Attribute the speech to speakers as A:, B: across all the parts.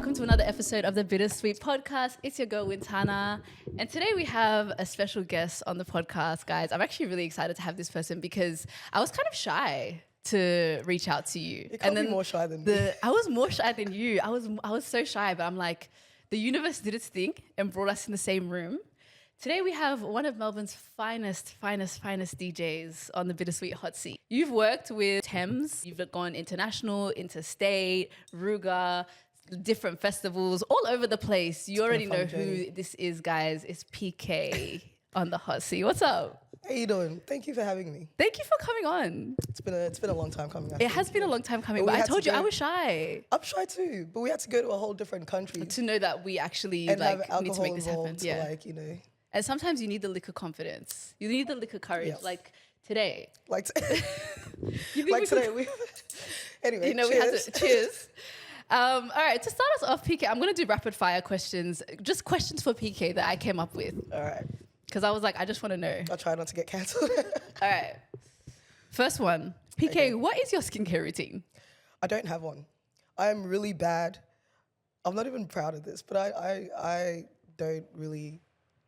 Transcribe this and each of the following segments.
A: welcome to another episode of the Bittersweet Podcast. It's your girl, Wintana. And today we have a special guest on the podcast, guys. I'm actually really excited to have this person because I was kind of shy to reach out to you.
B: You can't be more shy than me.
A: I was more shy than you. I was so shy, but I'm like, the universe did its thing and brought us in the same room. Today we have one of Melbourne's finest DJs on the Bittersweet Hot Seat. You've worked with Thames, you've gone international, interstate, Ruga, different festivals, all over the place. You already know who this is, guys. It's PK on the Hot Seat. What's up?
B: How you doing? Thank you for having me.
A: Thank you for coming on.
B: It's been a long time coming.
A: It has been a long time coming, but I told you I was shy.
B: I'm shy too, but we had to go to a whole different country
A: to know that we actually
B: and
A: like
B: have alcohol
A: need to make this happen.
B: involved,
A: Yeah,
B: like, you know.
A: And sometimes you need the liquor confidence. You need the liquor courage.
B: Yes.
A: Like today.
B: Like,
A: You think
B: like
A: we
B: today,
A: could-
B: anyway,
A: you know,
B: cheers.
A: we had to cheers. All right, to start us off, PK, I'm gonna do rapid fire questions, just questions for PK that I came up with.
B: All right.
A: Because I was like, I just want to know.
B: I'll try not to get cancelled.
A: All right. First one, PK,
B: Okay.
A: what is your skincare routine?
B: I don't have one. I'm really bad. I'm not even proud of this, but I don't really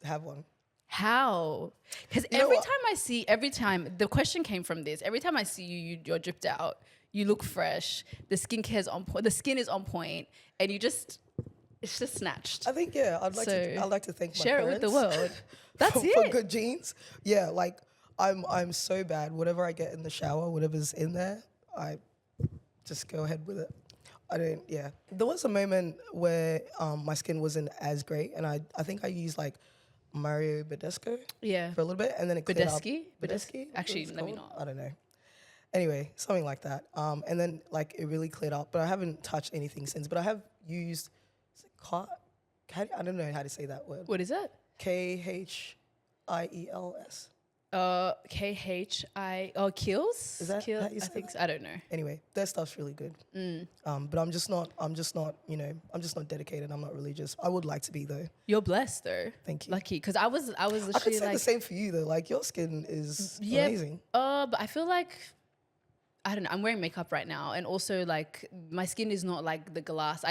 B: have one.
A: How? Because
B: You know
A: every
B: what?
A: time, the question came from this. Every time I see you, you're dripped out. You look fresh. The skincare's on point. The skin is on point, and it's just snatched.
B: I think I'd like to thank my
A: Share it
B: parents
A: with the world. That's
B: for
A: it.
B: good genes. Yeah, like I'm so bad. Whatever I get in the shower, whatever's in there, I just go ahead with it. I don't. Yeah, there was a moment where my skin wasn't as great, and I think I used like Mario Badescu
A: Yeah.
B: for a little bit, and then it cleared up.
A: Badescu?
B: Badescu?
A: Actually,
B: What it's
A: let me
B: called?
A: not.
B: I don't know. Anyway, something like that. And then like it really cleared up, but I haven't touched anything since. But I have used, I don't know how to say that word.
A: What is it?
B: KHIELS.
A: Kills?
B: Is that
A: Kill?
B: how you
A: I
B: say
A: think
B: that?
A: so. I don't know.
B: Anyway, that stuff's really good. But I'm just not, I'm just not dedicated. I'm not religious. I would like to be though.
A: You're blessed though.
B: Thank you.
A: Lucky, because I was
B: I could
A: literally
B: say
A: like,
B: the same for you though. Like your skin is
A: yeah,
B: amazing.
A: but I feel like, I don't know. I'm wearing makeup right now, and also like my skin is not like the glass.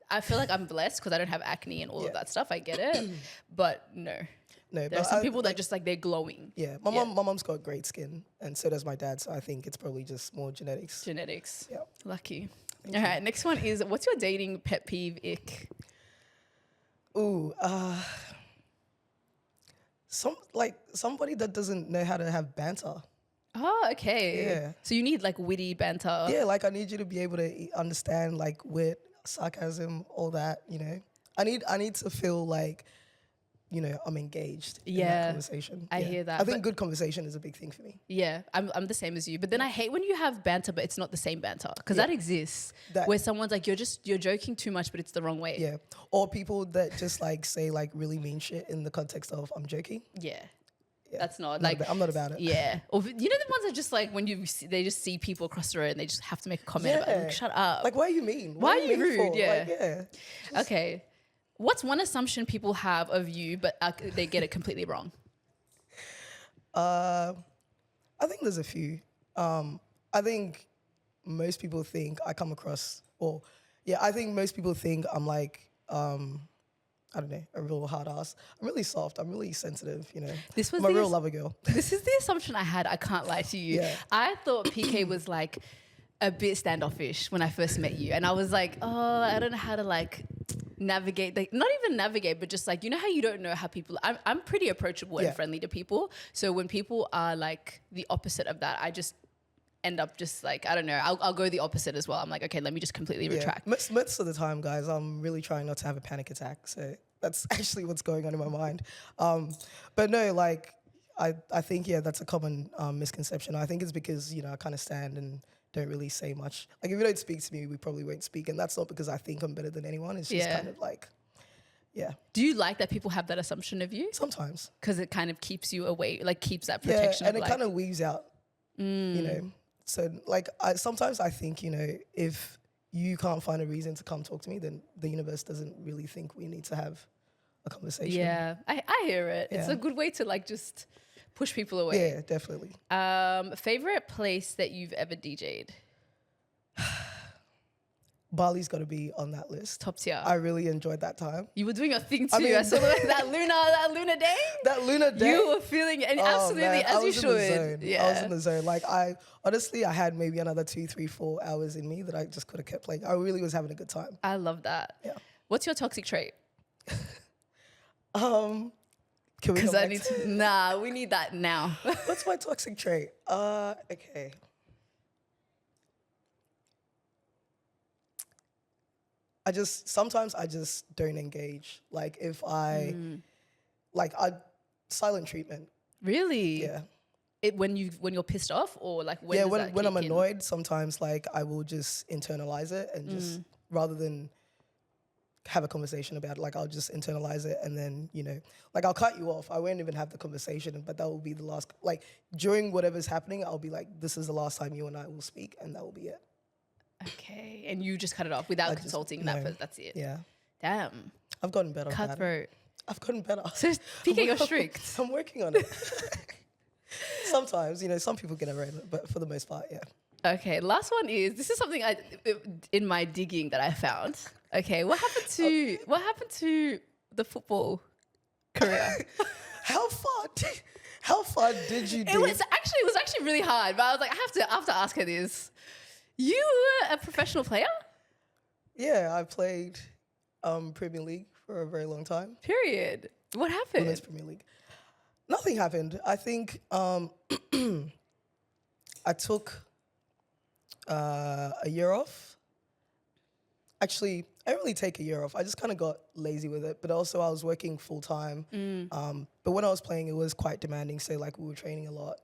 A: I feel like I'm blessed because I don't have acne and all of
B: Yeah.
A: that stuff. I get it, but no.
B: No,
A: There are
B: but
A: some people that just like they're glowing.
B: Yeah, my mom's got great skin, and so does my dad. So I think it's probably just more genetics.
A: Genetics.
B: Yeah.
A: Lucky. All right. Next one is, what's your dating pet peeve ick?
B: Ooh, somebody that doesn't know how to have banter.
A: Oh, okay.
B: Yeah.
A: So you need like witty banter.
B: Yeah, like I need you to be able to understand like wit, sarcasm, all that. You know, I need to feel like, you know, I'm engaged in
A: Yeah,
B: that conversation.
A: I hear that,
B: I think
A: but-
B: good conversation is a big thing for me.
A: Yeah, I'm the same as you. But then I hate when you have banter, but it's not the same banter. Because that exists.
B: That-
A: where someone's like, you're joking too much, but it's the wrong way.
B: Yeah, or people that just like say like really mean shit in the context of I'm joking.
A: Yeah.
B: Yeah.
A: That's not
B: I'm
A: like,
B: I'm not about it.
A: yeah. Or you know the ones that just like when they just see people across the road and they just have to make a comment about it. Like, shut up.
B: Like, why are you mean?
A: Why are you
B: mean
A: rude?
B: for?
A: Yeah.
B: Like, yeah.
A: Okay. What's one assumption people have of you, but they get it completely wrong?
B: I think there's a few. I think most people think I come across, I think most people think I'm like, I don't know, a real hard ass. I'm really soft. I'm really sensitive, you know.
A: This was
B: I'm a
A: the
B: real lover girl.
A: This is the assumption I had. I can't lie to you.
B: Yeah.
A: I thought PK was like a bit standoffish when I first met you. And I was like, oh, I don't know how to like navigate, like not even navigate, but just like, you know how you don't know how people, I'm pretty approachable and
B: Yeah.
A: friendly to people. So when people are like the opposite of that, I just end up just like, I don't know, I'll go the opposite as well. I'm like, okay, let me just completely retract.
B: Most of the time, guys, I'm really trying not to have a panic attack. So that's actually what's going on in my mind. But no, like, I think, that's a common misconception. I think it's because, you know, I kind of stand and don't really say much. Like, if you don't speak to me, we probably won't speak. And that's not because I think I'm better than anyone. It's just kind of like, yeah.
A: Do you like that people have that assumption of you?
B: Sometimes.
A: Because it kind of keeps you away, like keeps that protection.
B: Yeah, and
A: of
B: it
A: like,
B: kind of weaves out, you know. So, like, sometimes I think, you know, if you can't find a reason to come talk to me, then the universe doesn't really think we need to have a conversation.
A: Yeah, I hear it. It's
B: Yeah.
A: a good way to like just push people away.
B: Yeah, definitely.
A: Favorite place that you've ever DJ'd?
B: Bali's got to be on that list.
A: Top tier.
B: I really enjoyed that time.
A: You were doing your thing too.
B: I mean,
A: I saw that lunar day.
B: That lunar day.
A: You were feeling it, and absolutely
B: man,
A: as you
B: in the
A: should.
B: zone.
A: Yeah.
B: I was in the zone. Like I had maybe another 2, 3, 4 hours in me that I just could have kept playing. I really was having a good time.
A: I love that.
B: Yeah.
A: What's your toxic trait?
B: Can we?
A: Because I need to. Nah, we need that now.
B: What's my toxic trait? Okay. Sometimes I just don't engage. Like if I silent treatment.
A: Really?
B: Yeah.
A: When you're pissed off, or like when
B: Yeah,
A: does that
B: when I'm
A: kick in?
B: annoyed, sometimes like I will just internalize it and just rather than have a conversation about it, like I'll just internalize it and then, like I'll cut you off. I won't even have the conversation, but that will be the last, like during whatever's happening, I'll be like, this is the last time you and I will speak, and that will be it.
A: Okay, and you just cut it off without consulting that person. That's it.
B: Yeah.
A: Damn.
B: I've gotten better.
A: Cutthroat.
B: I've gotten better.
A: So PK, you're strict.
B: I'm working on it. Sometimes, some people get around it, but for the most part, yeah.
A: Okay, last one this is something in my digging that I found. Okay, what happened to the football career?
B: How far did you do?
A: It was actually really hard, but I was like, I have to ask her this. You were a professional player?
B: Yeah, I played Premier League for a very long time.
A: Period. What happened?
B: Women's Premier League. Nothing happened. I think I took a year off. Actually, I didn't really take a year off. I just kind of got lazy with it. But also I was working full time. But when I was playing, it was quite demanding. So like we were training a lot,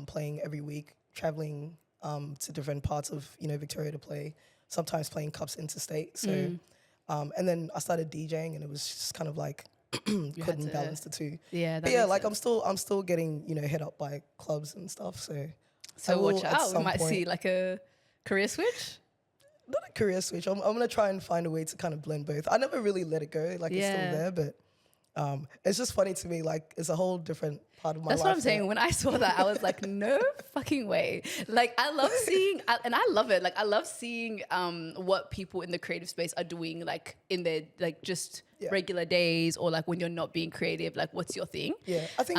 B: playing every week, traveling to different parts of Victoria to play. Sometimes playing cups interstate. So and then I started DJing, and it was just kind of like couldn't balance the two.
A: Yeah,
B: but yeah, like sense. I'm still getting hit up by clubs and stuff. So
A: watch out. We might see like a career switch.
B: Not a career switch. I'm gonna try and find a way to kind of blend both. I never really let it go. Like it's still there, but it's just funny to me. Like it's a whole different part of my life.
A: That's what I'm saying. When I saw that, I was like, no fucking way. Like I love seeing, and I love it. Like I love seeing what people in the creative space are doing, like in their like regular days, or like when you're not being creative. Like what's your thing?
B: Yeah, I think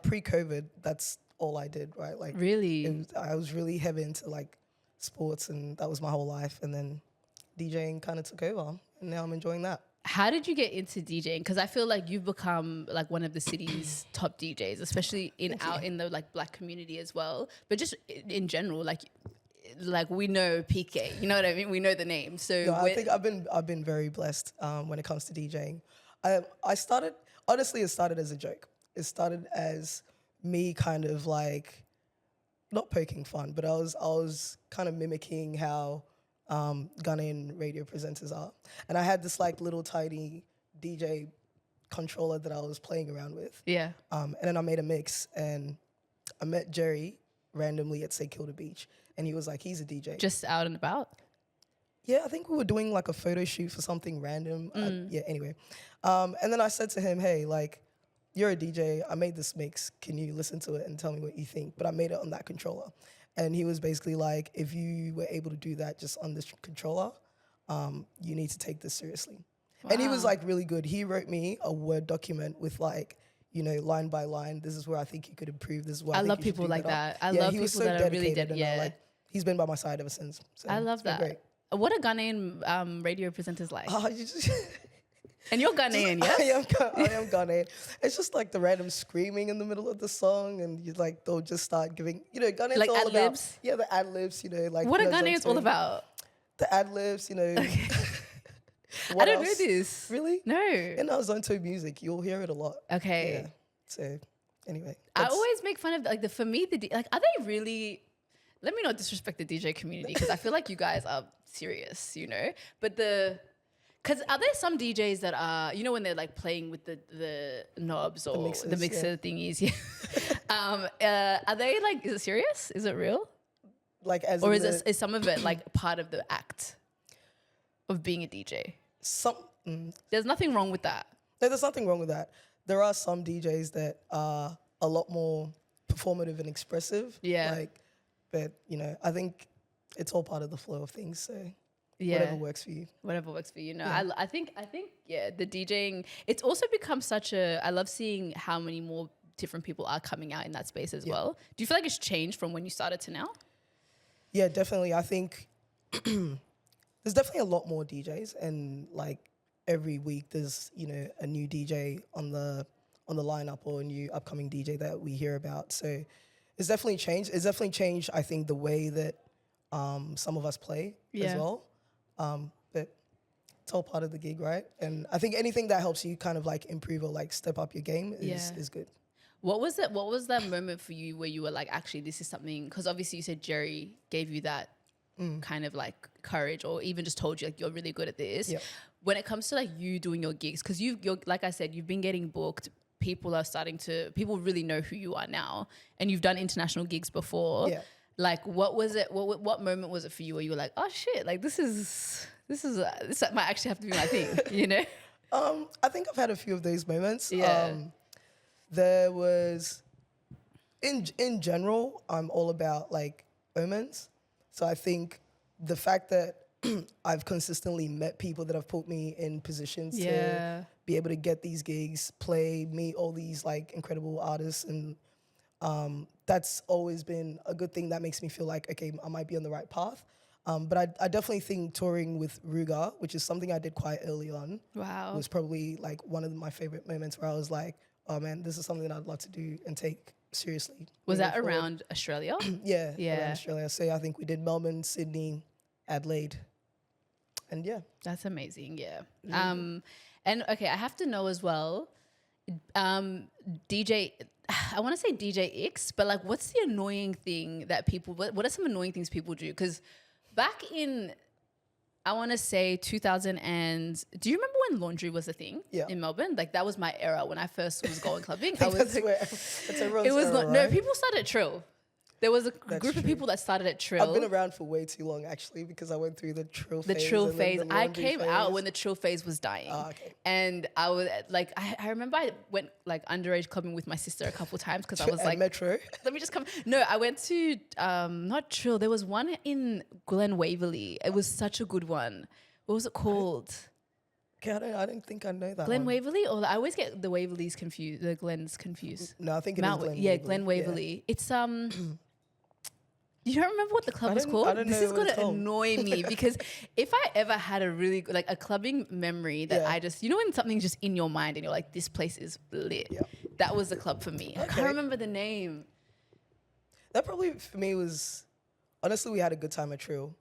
B: pre-COVID, that's all I did. Right? Like
A: really,
B: I was really heavy into like sports, and that was my whole life. And then DJing kind of took over, and now I'm enjoying that.
A: How did you get into DJing? Because I feel like you've become like one of the city's top DJs, especially in the like Black community as well. But just in general, like we know PK, you know what I mean? We know the name. So
B: no, I think I've been very blessed when it comes to DJing. I started, honestly, it started as a joke. It started as me kind of like not poking fun, but I was kind of mimicking how Ghanaian radio presenters are. And I had this like little tiny DJ controller that I was playing around with.
A: Yeah.
B: And then I made a mix, and I met Jerry randomly at St. Kilda Beach, and he was like, he's a DJ.
A: Just out and about?
B: Yeah, I think we were doing like a photo shoot for something random. Anyway. And then I said to him, hey, like, you're a DJ. I made this mix. Can you listen to it and tell me what you think? But I made it on that controller. And he was basically like, if you were able to do that just on this controller, you need to take this seriously. Wow. And he was like really good. He wrote me a Word document with like, line by line. This is where I think you could improve. This is where I think
A: love
B: you should
A: people
B: do
A: like
B: better.
A: that. I love people that are really
B: dedicated.
A: Yeah.
B: Like, he's been by my side ever since. So
A: I love that.
B: Great.
A: What are Ghanaian radio presenters like?
B: You just
A: and you're Ghanaian, yes?
B: I am Ghanaian. It's just like the random screaming in the middle of the song, and they'll just start giving, Ghanaians
A: like
B: all
A: ad-libs?
B: about. Yeah, the ad-libs, like.
A: What are Ghanaians all about?
B: The ad-libs,
A: Okay.
B: I
A: don't know this.
B: Really?
A: No.
B: In our Zonto music, you'll hear it a lot.
A: Okay.
B: Yeah. So, anyway.
A: I always make fun of, like, for me, are they really, let me not disrespect the DJ community, because I feel like you guys are serious, but because are there some DJs that are, when they're like playing with the knobs or the mixer thingies? Yeah. Are they like, is it serious? Is it real?
B: Like as
A: or is some of it like part of the act of being a DJ? There's nothing wrong with that.
B: No, there's nothing wrong with that. There are some DJs that are a lot more performative and expressive.
A: Yeah.
B: But I think it's all part of the flow of things. So whatever works for you.
A: Whatever works for you. No,
B: Yeah.
A: I think, yeah, the DJing, it's also become such a, I love seeing how many more different people are coming out in that space as well. Do you feel like it's changed from when you started to now?
B: Yeah, definitely. I think there's definitely a lot more DJs, and like every week there's, you know, a new DJ on the lineup or a new upcoming DJ that we hear about. So it's definitely changed. It's definitely changed, I think, the way that some of us play as well. But it's all part of the gig, right? And I think anything that helps you kind of like improve or like step up your game is good.
A: What was it? What was that moment for you where you were like, actually, this is something? Because obviously you said Jerry gave you that kind of like courage, or even just told you like you're really good at this.
B: Yep.
A: When it comes to like you doing your gigs, because you're like I said, you've been getting booked. People really know who you are now, and you've done international gigs before.
B: Yeah.
A: Like, what was it? What moment was it for you where you were like, oh shit, like this might actually have to be my thing, you know?
B: I think I've had a few of those moments.
A: Yeah.
B: There was, in general, I'm all about like omens. So I think the fact that I've consistently met people that have put me in positions to be able to get these gigs, meet all these like incredible artists, and that's always been a good thing that makes me feel like, okay, I might be on the right path. But I definitely think touring with Ruga, which is something I did quite early on, was probably like one of my favorite moments where I was like, oh man, this is something I'd love to do and take seriously.
A: Was that around Australia?
B: Yeah, around Australia. So I think we did Melbourne, Sydney, Adelaide, and yeah.
A: That's amazing, yeah. And okay, I have to know as well, DJ, I want to say DJ X, but like what's the annoying thing that people, what are some annoying things people do? Because back in, I want to say 2000 and, do you remember when laundry was a thing in Melbourne? Like that was my era when I first was going clubbing.
B: That's everyone's era, right?
A: No, people started at Trill. There was a group of people that started at Trill.
B: I've been around for way too long, actually, because I went through the Trill phase.
A: The Trill phase.
B: The
A: I came out when the Trill phase was dying.
B: Oh, okay.
A: And I was like, I remember I went like underage clubbing with my sister a couple times because I was like,
B: Metro.
A: Let me just come. No, I went to, not Trill. There was one in Glen Waverley. It was such a good one. What was it called?
B: Okay, I don't think I know that
A: Glen
B: one.
A: Waverley? Or I always get the Waverleys confused, the Glens confused.
B: No, I think it is Glen Waverley.
A: Yeah, Glen Waverley. Yeah. It's, you don't remember what the club was called?
B: I don't know.
A: This is going to annoy me because if I ever had a really like a clubbing memory that I just, you know, when something's just in your mind and you're like, this place is lit. Yeah. That was the club for me. Okay. I can't remember the name.
B: That probably for me was, honestly, we had a good time at Trill.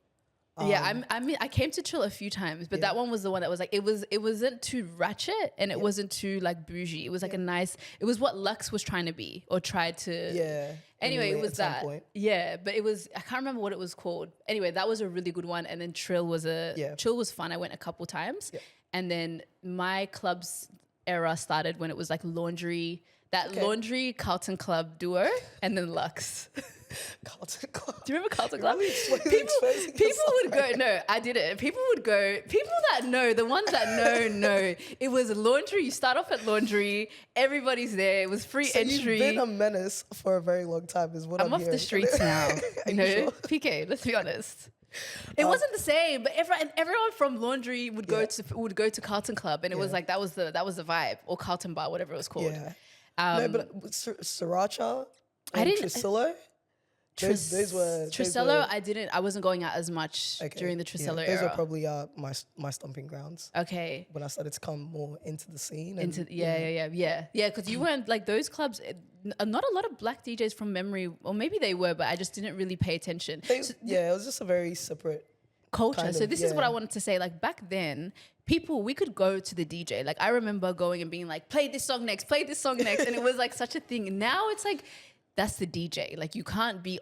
A: I came to Trill a few times, but that one was the one that was like, it wasn't too ratchet and it wasn't too like bougie. It was like a nice, it was what Lux was trying to be or tried to.
B: Yeah.
A: Anyway, it was that. Yeah, but it was, I can't remember what it was called. Anyway, that was a really good one. And then Trill was fun. I went a couple times. Yeah. And then my club's era started when it was like Laundry, Laundry Carlton Club duo, and then Lux.
B: Carlton Club.
A: Do you remember Carlton Club?
B: Really
A: people would go, no, I did it. People would go, people that know, the ones that know. It was Laundry. You start off at Laundry. Everybody's there. It was free entry.
B: You've been a menace for a very long time is what I'm
A: off
B: hearing.
A: The streets now.
B: You know,
A: sure? PK, let's be honest. It wasn't the same, but everyone from Laundry would go to Carlton Club, and it was like that was the vibe, or Carlton Bar, whatever it was called.
B: Yeah. No, but Sriracha and Tresillo. Those were
A: Tresillo. I wasn't going out as much during the Tresillo era.
B: Those were probably my stomping grounds.
A: Okay.
B: When I started to come more into the scene.
A: Because you weren't like those clubs. Not a lot of black DJs from memory, or maybe they were, but I just didn't really pay attention.
B: It was just a very separate
A: culture. So this is what I wanted to say. Like back then, we could go to the DJ. Like I remember going and being like, play this song next, and it was like such a thing. Now it's like, that's the DJ. Like you can't be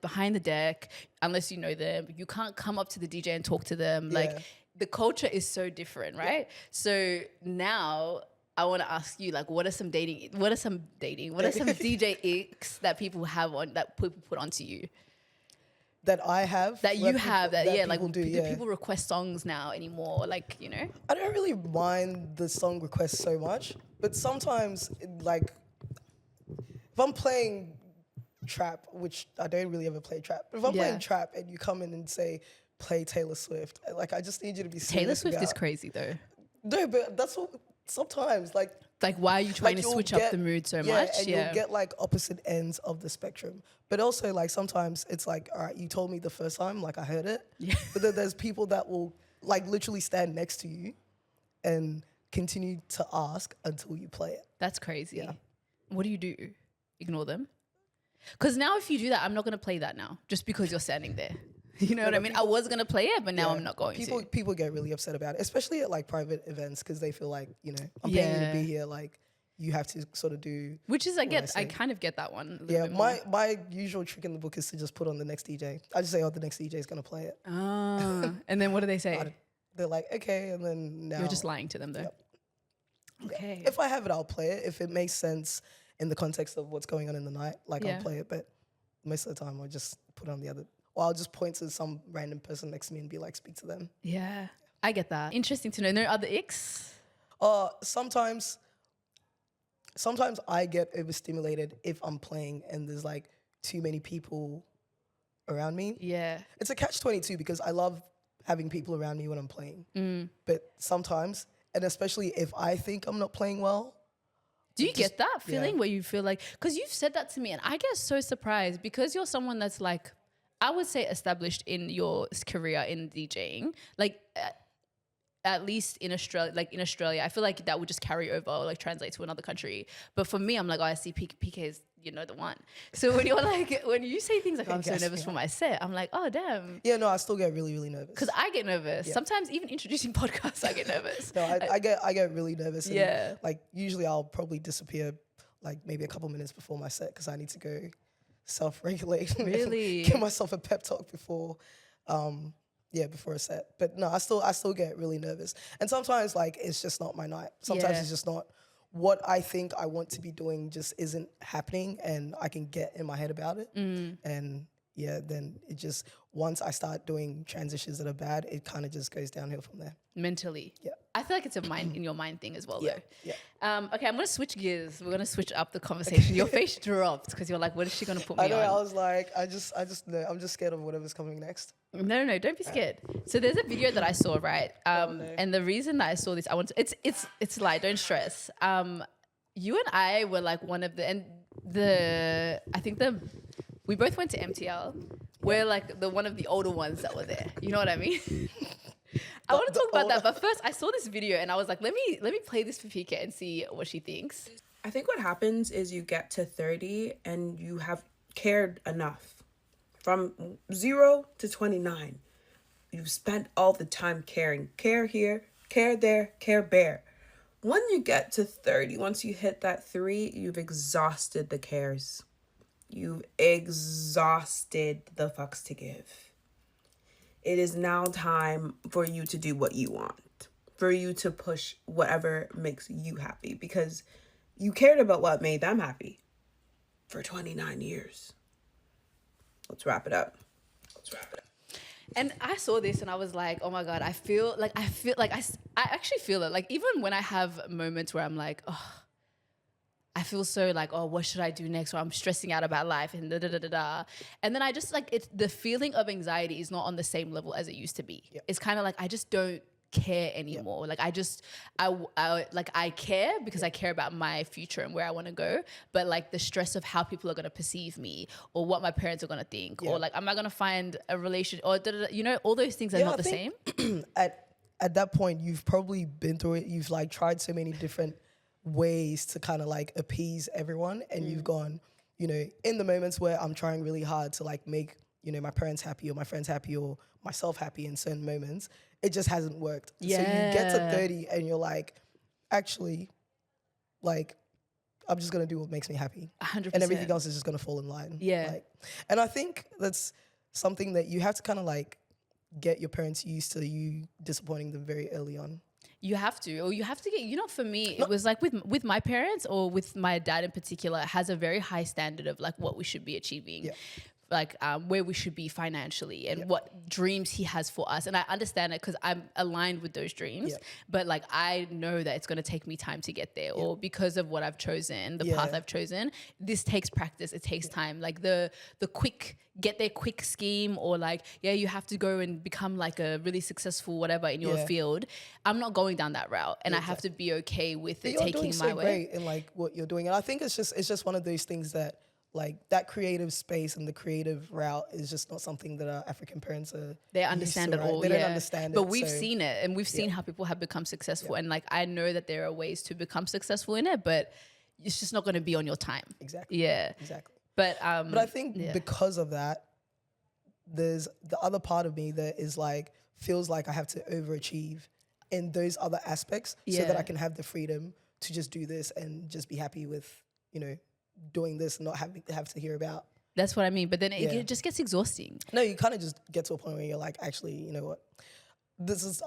A: behind the deck unless you know them. You can't come up to the DJ and talk to them. Yeah. Like the culture is so different, right? Yeah. So now I want to ask you, like, what are some DJ X that people have that people put onto you?
B: That I have?
A: That you have,
B: like
A: do people request songs now anymore? Like, you know?
B: I don't really mind the song requests so much, but sometimes like, if I'm playing trap, which I don't really ever play trap, but if I'm playing trap and you come in and say, play Taylor Swift. Like, I just need you to be
A: Taylor
B: serious
A: Swift is
B: about-
A: crazy though.
B: No, but that's what sometimes like.
A: Like, why are you trying to
B: you'll
A: switch
B: get-
A: up the mood so
B: yeah,
A: much?
B: and you'll get like opposite ends of the spectrum. But also like sometimes it's like, all right, you told me the first time, like I heard it.
A: Yeah.
B: But then there's people that will like literally stand next to you and continue to ask until you play it.
A: That's crazy.
B: Yeah.
A: What do you do? Ignore them? Because now if you do that, I'm not going to play that now just because you're standing there. You know what I mean? I was going to play it, but now I'm not going to.
B: People get really upset about it, especially at like private events because they feel like, you know, I'm paying you to be here. Like you have to sort of do.
A: Which is, I kind of get that one.
B: Yeah, my usual trick in the book is to just put on the next DJ. I just say, oh, the next DJ is going to play it.
A: Ah, and then what do they say?
B: They're like, okay, and then now.
A: You're just lying to them though.
B: Yep.
A: Okay.
B: If I have it, I'll play it. If it makes sense in the context of what's going on in the night, like
A: Yeah.
B: I'll play it. But most of the time, I'll just put on the other. Or I'll just point to some random person next to me and be like, speak to them.
A: Yeah, I get that. Interesting to know. No other icks?
B: Sometimes I get overstimulated if I'm playing and there's like too many people around me.
A: Yeah.
B: It's a catch-22 because I love having people around me when I'm playing. But sometimes, and especially if I think I'm not playing well.
A: Do you get that feeling where you feel like, because you've said that to me and I get so surprised because you're someone that's like, I would say established in your career in DJing, like at least in Australia, I feel like that would just carry over or like translate to another country. But for me, I'm like, oh, I see PK is, the one. So when you're like, when you say things like, I'm so nervous for my set, I'm like, oh, damn.
B: Yeah, no, I still get really, really nervous.
A: Because I get nervous. Yeah. Sometimes even introducing podcasts, I get nervous.
B: No, I get really nervous. And
A: yeah.
B: Like usually I'll probably disappear like maybe a couple minutes before my set because I need to go self-regulate.
A: Really?
B: Give myself a pep talk before a set. But no, I still get really nervous. And sometimes like it's just not my night. Sometimes it's just not what I think I want to be doing just isn't happening and I can get in my head about it. And yeah, then it just, once I start doing transitions that are bad, it kind of just goes downhill from there.
A: Mentally.
B: Yeah.
A: I feel like it's a mind in your mind thing as well though.
B: Yeah.
A: Okay, I'm going to switch gears. We're going to switch up the conversation. Your face dropped because you're like, what is she going to put me
B: I know,
A: on?
B: I was like, I just know, I'm just scared of whatever's coming next.
A: No, don't be scared. So there's a video that I saw, right? And the reason that I saw this, it's light, don't stress. You and I were like we both went to MTL. We're like one of the older ones that were there. You know what I mean? I want to talk about that, but first I saw this video and I was like, let me play this for Pika and see what she thinks.
C: I think what happens is you get to 30 and you have cared enough. From 0 to 29, you've spent all the time caring. Care here, care there, care bare. When you get to 30, once you hit that 3, you've exhausted the cares. You've exhausted the fucks to give. It is now time for you to do what you want, for you to push whatever makes you happy, because you cared about what made them happy for 29 years. Let's wrap it up.
A: And I saw this and I was like, oh my God, I actually feel it. Like even when I have moments where I'm like, oh, I feel so like, oh, what should I do next? Or I'm stressing out about life and da-da-da-da-da. And then I just like, the feeling of anxiety is not on the same level as it used to be. Yep. It's kind of like, I just don't care anymore. Yep. Like I care because I care about my future and where I want to go. But like the stress of how people are going to perceive me or what my parents are going to think or like, am I going to find a relation or all those things are not the same.
B: At that point, you've probably been through it. You've like tried so many different ways to kind of like appease everyone. And you've gone, in the moments where I'm trying really hard to like make, my parents happy or my friends happy or myself happy in certain moments, it just hasn't worked. Yeah. So you get to 30 and you're like, actually, like, I'm just going to do what makes me happy.
A: 100%.
B: And everything else is just going to fall in line.
A: Yeah.
B: And I think that's something that you have to kind of like get your parents used to you disappointing them very early on.
A: You have to, or you have to get, for me, it was like with my parents or with my dad in particular, has a very high standard of like what we should be achieving. Yeah. like where we should be financially and what dreams he has for us. And I understand it because I'm aligned with those dreams. But like I know that it's going to take me time to get there, or because of what I've chosen, the path I've chosen. This takes practice. It takes time. Like the quick get there quick scheme, or like you have to go and become like a really successful whatever in your field. I'm not going down that route, and I have to be okay with it taking my way.
B: Great in like what you're doing, and I think it's just one of those things that like that creative space and the creative route is just not something that our African parents are.
A: They understand it all.
B: They don't understand it.
A: But we've seen it, and we've seen how people have become successful, and like I know that there are ways to become successful in it, but it's just not going to be on your time.
B: Exactly.
A: Yeah.
B: Exactly.
A: But
B: I think because of that, there's the other part of me that is like feels like I have to overachieve in those other aspects so that I can have the freedom to just do this and just be happy with, you know, doing this and not have to hear about.
A: That's what I mean. But then it just gets exhausting.
B: No, you kind of just get to a point where you're like, actually, you know what? This is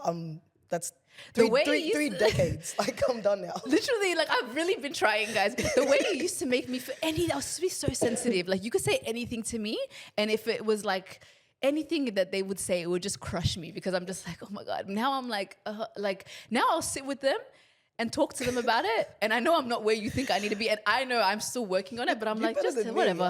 B: that's three decades. Like I'm done now.
A: Literally, like I've really been trying, guys. The way you used to make me feel I used to be so sensitive. Like you could say anything to me, and if it was like anything that they would say, it would just crush me because I'm just like, oh my God. Now I'm like now I'll sit with them and talk to them about it. And I know I'm not where you think I need to be. And I know I'm still working on it, but I'm like, just whatever.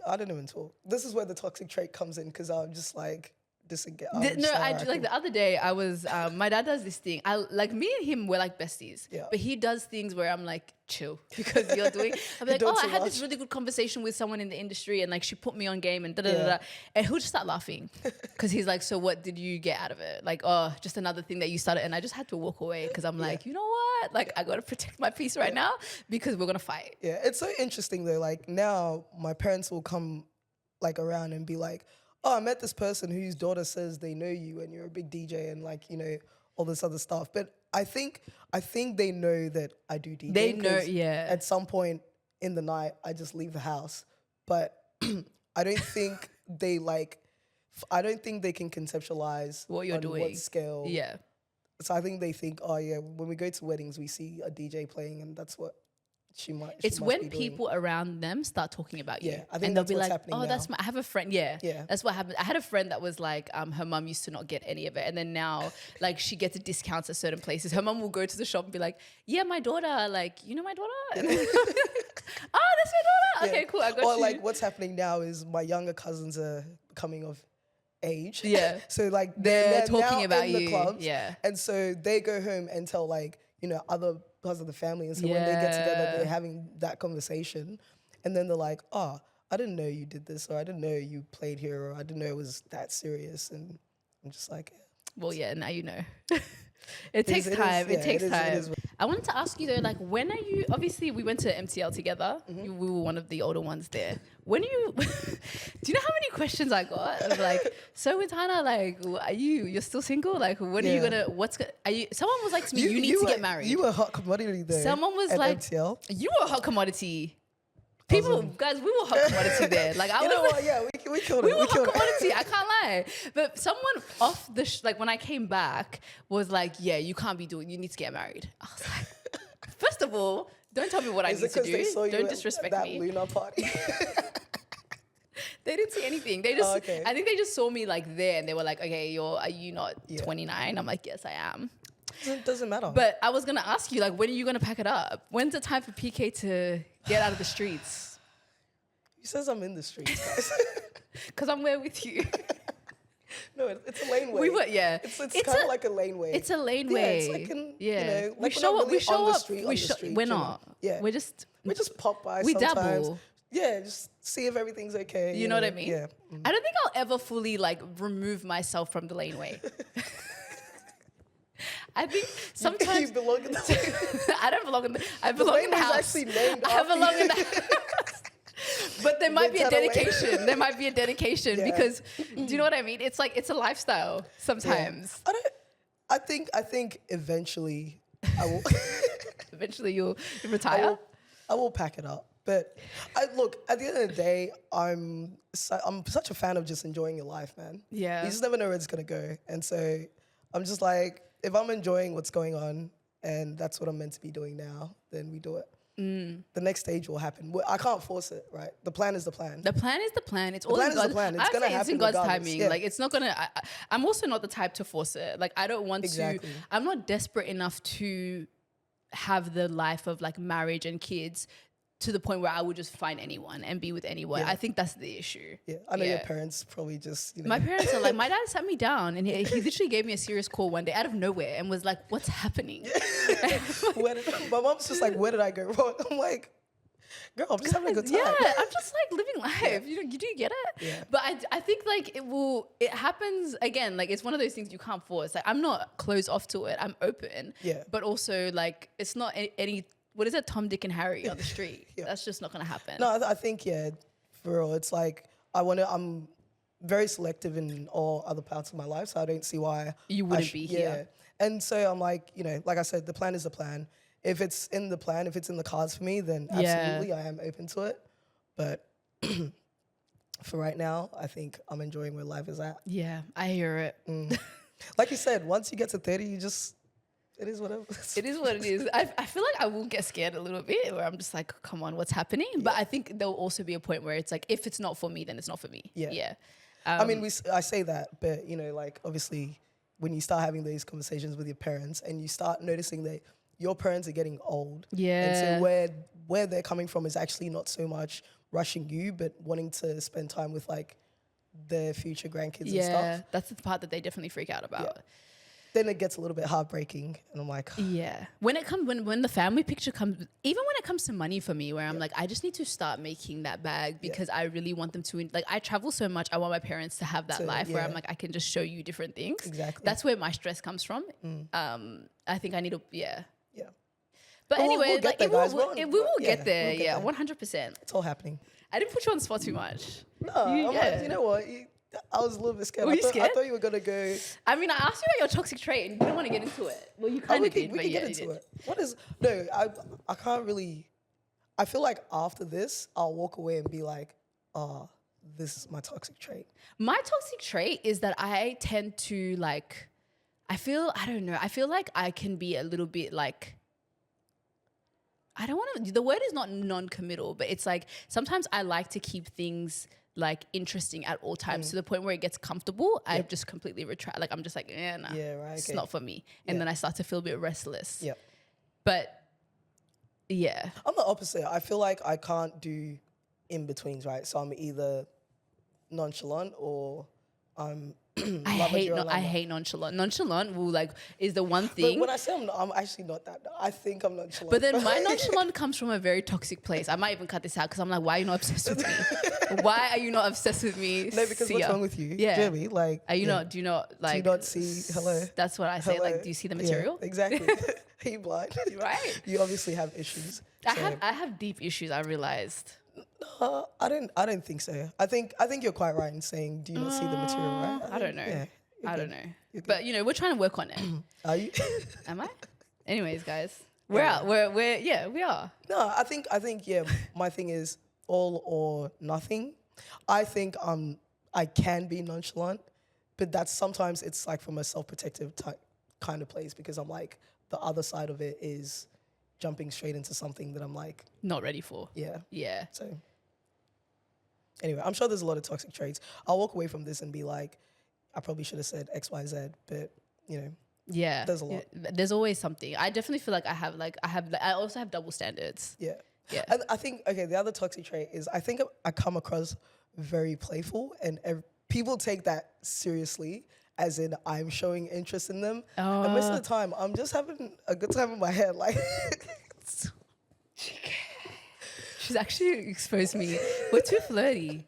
B: I don't even talk. This is where the toxic trait comes in because I'm just like,
A: I do. Like the other day, I was. My dad does this thing. Like me and him, we're like besties. Yeah. But he does things where I'm like, chill, because you're doing. I'm like, I had this really good conversation with someone in the industry, and like she put me on game, and and he'll just start laughing, because he's like, so what did you get out of it? Like, oh, just another thing that you started, and I just had to walk away because I'm like, you know what? Like, I gotta protect my peace right now because we're gonna fight.
B: Yeah, it's so interesting though. Like now, my parents will come like around and be like, oh, I met this person whose daughter says they know you and you're a big DJ and like, you know, all this other stuff. But I think they know that I do DJ.
A: They know,
B: At some point in the night, I just leave the house. But I don't think they can conceptualize
A: what you're doing.
B: What scale.
A: Yeah.
B: So I think they think, oh yeah, when we go to weddings, we see a DJ playing and that's what it's
A: when people around them start talking about you.
B: Yeah, I think
A: and they'll be like,
B: oh,
A: now. I have a friend. Yeah. That's what happened. I had a friend that was like, her mum used to not get any of it. And then now, like, she gets discounts at certain places. Her mum will go to the shop and be like, yeah, my daughter, like, you know my daughter? And then, oh, that's my daughter. Okay, cool, I got you.
B: Or like what's happening now is my younger cousins are coming of age.
A: Yeah.
B: So like
A: they're talking
B: now
A: about
B: in
A: you.
B: The clubs,
A: yeah.
B: And so they go home and tell like, you know, other parts of the family. And so when they get together, they're having that conversation. And then they're like, oh, I didn't know you did this, or I didn't know you played here, or I didn't know it was that serious. And I'm just like,
A: well, yeah, now you know. It takes time. It takes time. I wanted to ask you though, like, when are you? Obviously, we went to MTL together. We were one of the older ones there. When you? Do you know how many questions I got? I was like, so with Hannah, like, are you're still single? Like, when are you gonna? Are you? Someone was like to me, you need to get married.
B: You were a hot commodity there.
A: Someone was
B: at
A: like,
B: MTL.
A: You were a hot commodity. People, guys, we were hot commodity there. Like, I
B: you
A: was
B: know what? Yeah, we killed it.
A: We were hot commodity. I can't lie. But someone off the like when I came back was like, yeah, you can't be doing. You need to get married. I was like, first of all, don't tell me what I need to do. Don't disrespect
B: that
A: me.
B: Luna party.
A: They didn't see anything. They just, I think they just saw me like there, and they were like, okay, are you not 29? I'm like, yes, I am.
B: It doesn't matter.
A: But I was gonna ask you, like, when are you gonna pack it up? When's the time for PK to get out of the streets?
B: He says I'm in the streets, guys.
A: Because I'm there with you.
B: No, it's a laneway. It's kind of like a laneway.
A: It's a laneway.
B: Yeah, it's like you know, like
A: we show up. We show up. We're not.
B: Yeah.
A: We just
B: pop by.
A: We
B: sometimes.
A: dabble.
B: Yeah, just see if everything's okay.
A: You know what I mean?
B: Yeah.
A: I don't think I'll ever fully like remove myself from the laneway. I think sometimes
B: you belong in the
A: I don't belong in the. I belong in the house.
B: Actually named
A: I belong in the. But there might be a dedication. There might be a dedication because, do you know what I mean? It's like it's a lifestyle sometimes.
B: Yeah. I think eventually I will.
A: Eventually you'll retire.
B: I will pack it up. But look, at the end of the day, I'm such a fan of just enjoying your life, man.
A: Yeah.
B: You just never know where it's gonna go, and so I'm just like, if I'm enjoying what's going on and that's what I'm meant to be doing now, then we do it. the next stage will happen. I can't force it, right? The plan is the plan.
A: The plan is the plan. It's all
B: plan
A: in
B: is the
A: God's
B: plan. It's
A: I'd
B: gonna
A: say it's
B: happen
A: in God's
B: regardless.
A: timing.
B: Yeah.
A: Like it's not gonna. I'm also not the type to force it. Like I don't want
B: Exactly.
A: to. I'm not desperate enough to have the life of like marriage and kids to the point where I would just find anyone and be with anyone.
B: Yeah.
A: I think that's the issue.
B: Yeah, I know your parents probably just, you know.
A: My parents are like, my dad sat me down and he literally gave me a serious call one day out of nowhere and was like, what's happening?
B: My mom's just like, where did I go wrong? I'm like, girl, I'm just having a good time.
A: Yeah, I'm just like living life. You do get it?
B: Yeah.
A: But I think like it happens again, like it's one of those things you can't force. Like I'm not closed off to it. I'm open.
B: Yeah.
A: But also like it's not any what is it, Tom, Dick and Harry on the street? That's just not gonna happen.
B: No, I think, yeah, for real, it's like, I'm very selective in all other parts of my life, so I don't see why
A: You wouldn't be here.
B: And so I'm like, you know, like I said, the plan is the plan. If it's in the plan, if it's in the cards for me, then absolutely I am open to it. But for right now, I think I'm enjoying where life is at.
A: Yeah, I hear it.
B: Like you said, once you get to 30, it is whatever.
A: It is what it is. I feel like I will get scared a little bit where I'm just like, come on, what's happening? But I think there'll also be a point where it's like, if it's not for me, then it's not for me.
B: Yeah. I mean, I say that, but, you know, like, obviously, when you start having these conversations with your parents and you start noticing that your parents are getting old. And so where they're coming from is actually not so much rushing you, but wanting to spend time with, like, their future grandkids and stuff.
A: Yeah, that's the part that they definitely freak out about.
B: Yeah. Then it gets a little bit heartbreaking, and I'm like,
A: yeah. When the family picture comes, even when it comes to money for me, where I'm like, I just need to start making that bag because I really want them to. Like, I travel so much, I want my parents to have that life where I'm like, I can just show you different things.
B: Exactly.
A: That's where my stress comes from. I think I need to,
B: yeah.
A: But
B: Well,
A: anyway,
B: we'll get
A: like
B: there, guys.
A: we will get there.
B: We'll get
A: Yeah,
B: there.
A: 100%.
B: It's all happening.
A: I didn't put you on the spot too much.
B: No, I'm like, you know what? I was a little bit scared.
A: Were you
B: I
A: scared?
B: thought you were going to go.
A: I mean, I asked you about your toxic trait and you didn't want to get into it. Well, you kind of did,
B: We
A: but
B: can
A: yeah,
B: get
A: you
B: into
A: did.
B: it. What is, no, I can't really, I feel like after this, I'll walk away and be like, oh, this is my toxic trait.
A: My toxic trait is that I tend to like, I feel like I can be a little bit like, I don't want to, the word is not non-committal, but it's like, sometimes I like to keep things like interesting at all times to the point where it gets comfortable. I just completely retract. Like, I'm just like, nah,
B: Yeah, right,
A: it's
B: okay.
A: not for me. And then I start to feel a bit restless.
B: Yep.
A: But yeah.
B: I'm the opposite. I feel like I can't do in-betweens, right? So I'm either nonchalant or I'm
A: I hate nonchalant. Nonchalant will like is the one
B: But
A: thing.
B: when I say I'm actually not that. I think I'm nonchalant.
A: But then my nonchalant comes from a very toxic place. I might even cut this out because I'm like, why are you not obsessed with me? Why are you not obsessed with me?
B: No, because
A: See
B: what's
A: ya.
B: wrong with you?
A: Yeah.
B: Jeremy, like,
A: Are you not? Do you not like?
B: do you not see? Hello.
A: That's what I say.
B: Hello?
A: Like, do you see the
B: Yeah,
A: material?
B: exactly. Are you blind?
A: Right.
B: You obviously have issues. So,
A: I have deep issues. I realized.
B: I don't think so. I think you're quite right in saying, do you not see the material, right?
A: I don't know.
B: Yeah,
A: I don't know. But you know, we're trying to work on it.
B: Are you?
A: Am I? Anyways, guys, we're out. We're yeah, we are.
B: No, I think yeah. My thing is all or nothing. I think I can be nonchalant, but that's sometimes it's like from a self-protective type kind of place because I'm like the other side of it is jumping straight into something that I'm like
A: Not ready for.
B: yeah.
A: Yeah.
B: So anyway, I'm sure there's a lot of toxic traits. I'll walk away from this and be like, I probably should have said X, Y, Z, but you know,
A: Yeah.
B: There's a lot.
A: There's always something. I definitely feel like I also have double standards.
B: yeah.
A: Yeah.
B: And I think, okay, the other toxic trait is I think I come across very playful and people take that seriously as in I'm showing interest in them. And most of the time, I'm just having a good time in my head. Like,
A: She's actually exposed me. We're too flirty.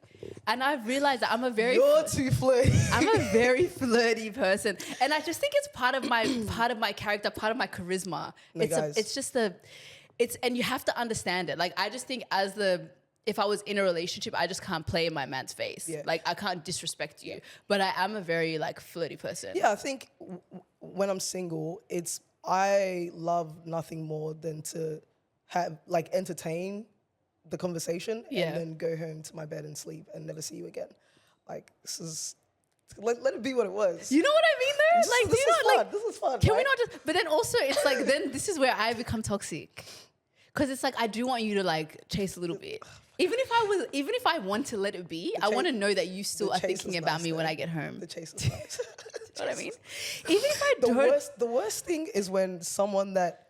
A: And I've realized that I'm a very
B: you're too flirty.
A: I'm a very flirty person. And I just think it's part of my character, part of my charisma.
B: No, guys.
A: And you have to understand it. Like I just think if I was in a relationship, I just can't play in my man's face.
B: Yeah.
A: Like I can't disrespect you. But I am a very like flirty person.
B: Yeah, I think when I'm single, I love nothing more than to have like entertain the conversation and then go home to my bed and sleep and never see you again. Like this is let it be what it was.
A: You know what I mean though?
B: This is fun. This is fun.
A: Can
B: right?
A: we not just? But then also, it's like then this is where I become toxic, Because it's like I do want you to like chase a little bit. Even if I want to let it be, I want to know that you still are thinking about me when I get home.
B: The chase is nice.
A: You know what I mean? Even if I don't.
B: The worst thing is when someone that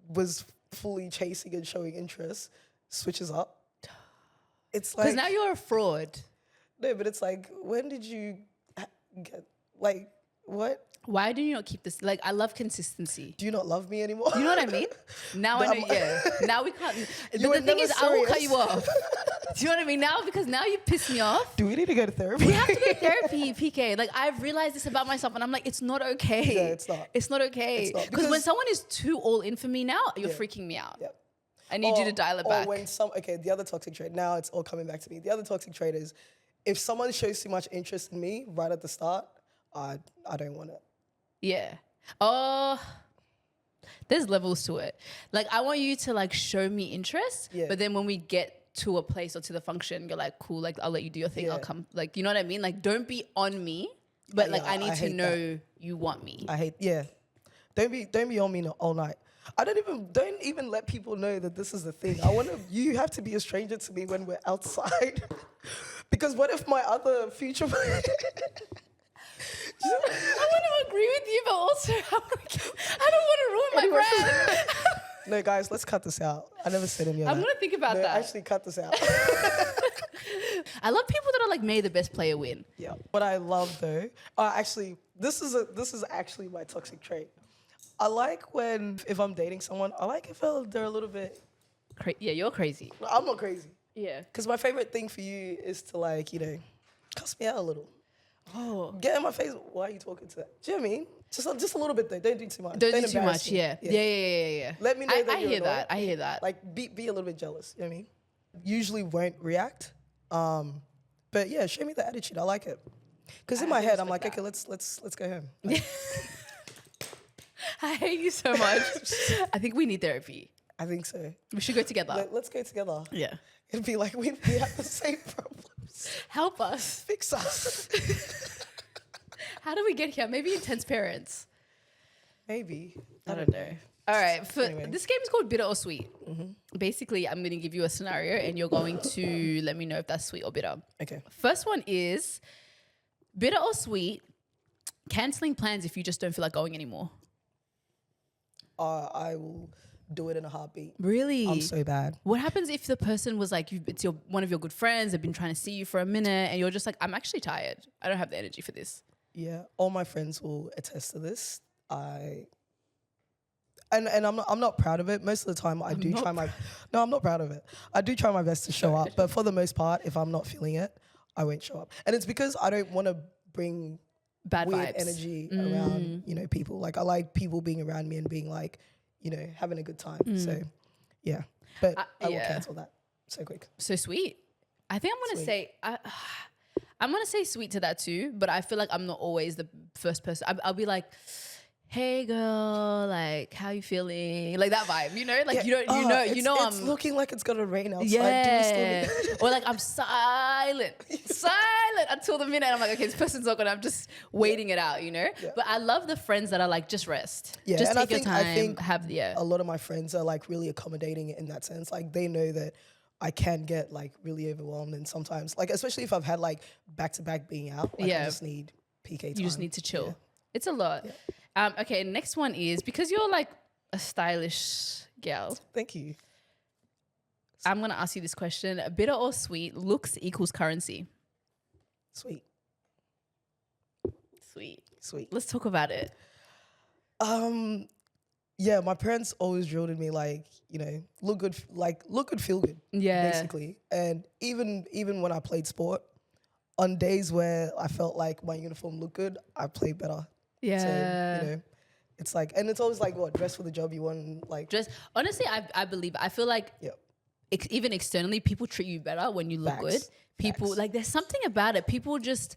B: was fully chasing and showing interest switches up. It's like,
A: Because now you're a fraud.
B: no, but it's like, when did you get, like, what?
A: Why do you not keep this? Like, I love consistency.
B: Do you not love me anymore?
A: You know what I mean? Now I know, yeah. Now we can't.
B: You
A: But
B: were
A: the thing
B: never
A: is, I will cut
B: serious.
A: you off. Do you know what I mean? Now, because now you piss me off.
B: Do we need to go to therapy?
A: We have to go to therapy, PK. Like, I've realized this about myself, and I'm like, it's not okay.
B: Yeah, it's not.
A: It's not okay.
B: It's not.
A: Because when
B: Because-
A: someone is too all in for me now, you're
B: Yeah.
A: freaking me out.
B: Yeah.
A: I need you to dial it back.
B: Or when the other toxic trait, now it's all coming back to me. The other toxic trait is, if someone shows too much interest in me right at the start, I don't want it.
A: Yeah. Oh, there's levels to it. Like, I want you to like show me interest,
B: Yeah.
A: but then when we get to a place or to the function, you're like, cool, like I'll let you do your thing. I'll
B: Yeah.
A: come. Like, you know what I mean? Like, don't be on me, but
B: Yeah,
A: like I need
B: I
A: to
B: hate
A: know you want me.
B: I hate, yeah. Don't be on me all night. I don't even let people know that this is the thing. You have to be a stranger to me when we're outside. Because what if my other future
A: I want to agree with you, but also I don't want to ruin my brand.
B: No, guys, let's cut this out. I never said any of that.
A: I'm gonna think about
B: No,
A: that.
B: actually cut this out.
A: I love people that are like, may the best player win.
B: Yeah. What I love though, actually, this is actually my toxic trait. I like when, if I'm dating someone, I like if they're a little bit,
A: Yeah, you're crazy.
B: I'm not crazy.
A: Yeah.
B: Because my favorite thing for you is to like, cuss me out a little.
A: Oh.
B: Get in my face. Why are you talking to that? Do you know what I mean? Just a little bit though. Don't do too much.
A: Don't do too
B: embarrass
A: much.
B: me.
A: Yeah.
B: Let me know that
A: I
B: you're
A: hear
B: annoyed.
A: that. I hear that.
B: Like be a little bit jealous. You know what I mean? Usually won't react. But yeah, show me the attitude. I like it. Because in my head, I'm like, okay, let's go home. Like,
A: I hate you so much. I think we need therapy.
B: I think so.
A: We should go together.
B: Let's go together.
A: Yeah.
B: It'd be like we have the same problems.
A: Help us.
B: Fix us.
A: How do we get here? Maybe intense parents.
B: Maybe.
A: I don't know. All right.
B: Anyway.
A: This game is called Bitter or Sweet. Basically, I'm going to give you a scenario and you're going to let me know if that's sweet or bitter.
B: Okay.
A: First one is bitter or sweet, cancelling plans if you just don't feel like going anymore.
B: I will do it in a heartbeat.
A: Really?
B: I'm so bad.
A: What happens if the person was like, it's one of your good friends, they've been trying to see you for a minute, and you're just like, I'm actually tired. I don't have the energy for this.
B: Yeah, all my friends will attest to this. And I'm not proud of it. Most of the time, I'm not proud of it. I do try my best to show up, but for the most part, if I'm not feeling it, I won't show up. And it's because I don't want to bring
A: Bad
B: weird
A: vibes.
B: energy around, people. Like I like people being around me and being like, having a good time. So, yeah. But I will cancel that so quick.
A: So sweet. I think I'm gonna say I'm gonna say sweet to that too, but I feel like I'm not always the first person. I'll be like, hey girl, like how you feeling? Like that vibe, Like
B: It's
A: I'm
B: looking like it's gonna rain outside.
A: yeah. Or like I'm silent until the minute I'm like, okay, this person's not gonna. I'm just waiting it out,
B: Yeah.
A: But I love the friends that are like, just rest,
B: Yeah,
A: just
B: and
A: take your time.
B: I think
A: A
B: a lot of my friends are like really accommodating in that sense. Like they know that I can get like really overwhelmed, and sometimes like especially if I've had like back to back being out, like I just need PK time.
A: You just need to chill.
B: Yeah.
A: It's a lot. Yeah. Okay, next one is because you're like a stylish girl.
B: Thank you.
A: I'm gonna ask you this question: bitter or sweet? Looks equals currency.
B: Sweet.
A: Sweet. Let's talk about it.
B: Yeah, my parents always drilled in me like, look good, feel good.
A: Yeah.
B: Basically. And even when I played sport, on days where I felt like my uniform looked good, I played better.
A: Yeah.
B: So, it's like, and it's always like, what, dress for the job you want, like.
A: Honestly, I believe, I feel like even externally, people treat you better when you look good. People, like, there's something about it. People just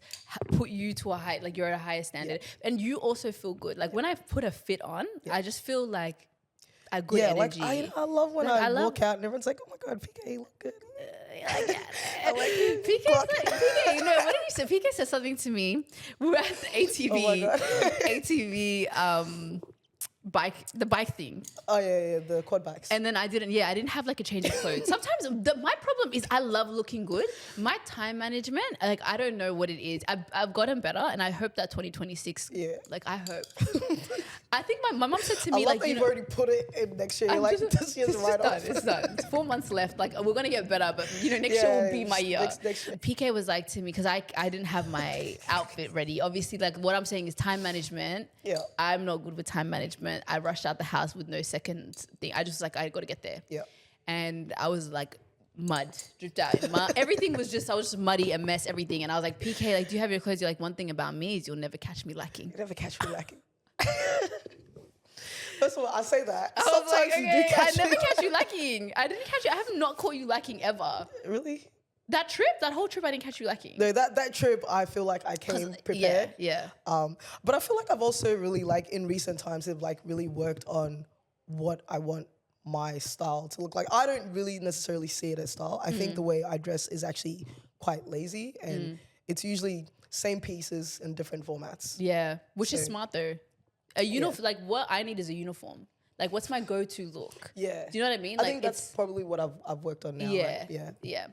A: put you to a height, like you're at a higher standard. And you also feel good. Like when I put a fit on, I just feel like a good energy.
B: Like I love when I walk out and everyone's like, oh my God, PK, you look good.
A: I like it. PK, what did you say? PK said something to me. We were at the ATV,
B: Oh my God.
A: ATV the bike thing.
B: Oh yeah, the quad bikes.
A: And then I didn't have like a change of clothes. Sometimes my problem is I love looking good. My time management, like I don't know what it is. I've gotten better, and I hope that 2026.
B: Yeah.
A: Like I hope. I think my mom said to
B: I
A: me
B: love
A: like
B: that you've already put it in next year.
A: I'm
B: Like
A: just-
B: this year's
A: it's
B: right
A: done.
B: off.
A: It's done. It's 4 months left. Like we're gonna get better, but next year will be my year.
B: Next year.
A: PK was like to me because I didn't have my outfit ready. Obviously, like what I'm saying is time management.
B: Yeah.
A: I'm not good with time management. I rushed out the house with no second thing. I just like I got to get there.
B: Yeah.
A: And I was like mud dripped out. Everything was just I was just muddy, a mess, everything. And I was like, PK, like, do you have your clothes? You're like, one thing about me is you'll never catch me lacking.
B: You never catch me lacking. First of all, I say that.
A: I was like,
B: Sometimes you
A: okay,
B: do catch
A: I never
B: me
A: catch you lacking. I didn't catch you. I have not caught you lacking ever.
B: Really?
A: That whole trip, I didn't catch you lacking.
B: No, that trip, I feel like I came prepared.
A: Yeah.
B: But I feel like I've also really like in recent times have like really worked on what I want my style to look like. I don't really necessarily see it as style. I think the way I dress is actually quite lazy, and it's usually same pieces in different formats.
A: Yeah, which is
B: So-
A: smart though. A uniform, like what I need is a uniform. Like what's my go-to look?
B: Yeah.
A: Do you know what I mean?
B: I
A: Like
B: think that's probably what I've worked on now.
A: yeah,
B: Right?
A: yeah.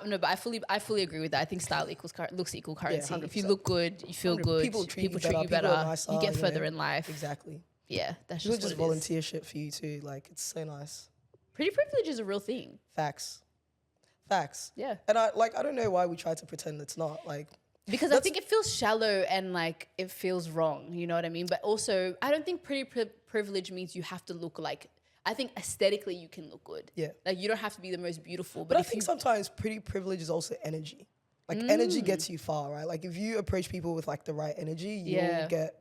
A: No, but I fully agree with that. I think style looks equal currency. If you
B: 100%.
A: look good, you feel good.
B: People treat you
A: you
B: better,
A: better.
B: people are nicer,
A: you get
B: you
A: further
B: know.
A: in life.
B: Exactly.
A: Yeah, that's
B: People
A: just
B: just
A: what it is.
B: volunteer shit for you too. Like it's so nice.
A: Pretty privilege is a real thing.
B: Facts.
A: Yeah.
B: And I don't know why we try to pretend it's not like.
A: Because I think it feels shallow and like it feels wrong. You know what I mean? But also, I don't think pretty privilege means you have to look like. I think aesthetically you can look good.
B: Yeah.
A: Like you don't have to be the most beautiful.
B: But I
A: if
B: think
A: you,
B: sometimes pretty privilege is also energy. Like energy gets you far, right? Like if you approach people with like the right energy, you'll get,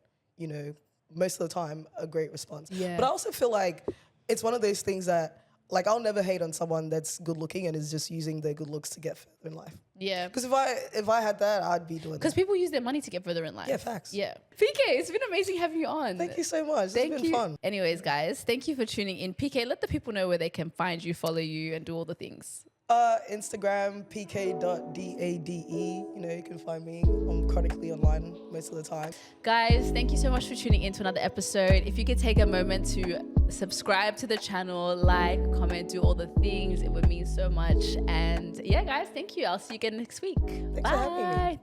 B: most of the time a great response.
A: Yeah.
B: But I also feel like it's one of those things that like I'll never hate on someone that's good looking and is just using their good looks to get further in life.
A: yeah.
B: Because if I had that, I'd be doing
A: Because
B: that.
A: people use their money to get further in life.
B: Yeah, facts.
A: Yeah. PK, it's been amazing having you on.
B: Thank you so much.
A: Thank
B: It's been
A: you.
B: fun.
A: Anyways, guys, thank you for tuning in. PK, let the people know where they can find you, follow you, and do all the things.
B: Instagram, pk.dade. You can find me. I'm chronically online most of the time.
A: Guys, thank you so much for tuning in to another episode. If you could take a moment to subscribe to the channel, like, comment, do all the things, it would mean so much. And yeah, guys, thank you. I'll see you again next week.
B: Thanks for having me.
A: Bye.